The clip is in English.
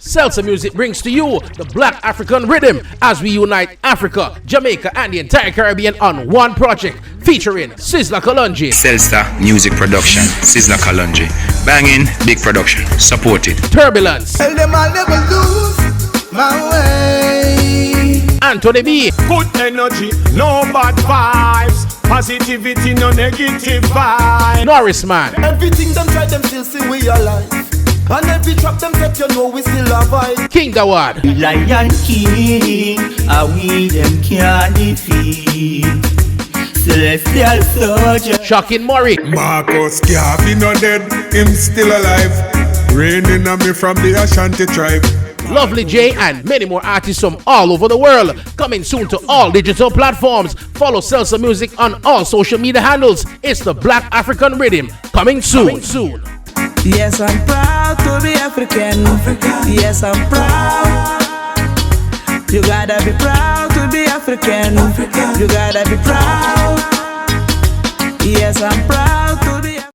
Salsa Music brings to you the Black African Rhythm as we unite Africa, Jamaica, and the entire Caribbean on one project featuring Sizzla Kalonji. Salsa Music Production, Sizzla Kalonji. Banging, big production, supported. Turbulence. Tell them I'll never lose my way. Anthony B. Good energy, no bad vibes. Positivity, no negative vibes. Norris Man. Everything them try, them still see we alive. And every trap them set, you know we still alive. King Dawad. Lion King, we them can't defeat. Celestial soldier. Shocking Murray. Marcus Garvey no dead, him still alive. Raining on me from the Ashanti tribe. Lovely J and many more artists from all over the world. Coming soon to all digital platforms. Follow Salsa Music on all social media handles. It's the Black African Rhythm. Coming soon. Yes, I'm proud to be African. Yes, I'm proud. You gotta be proud to be African. You gotta be proud.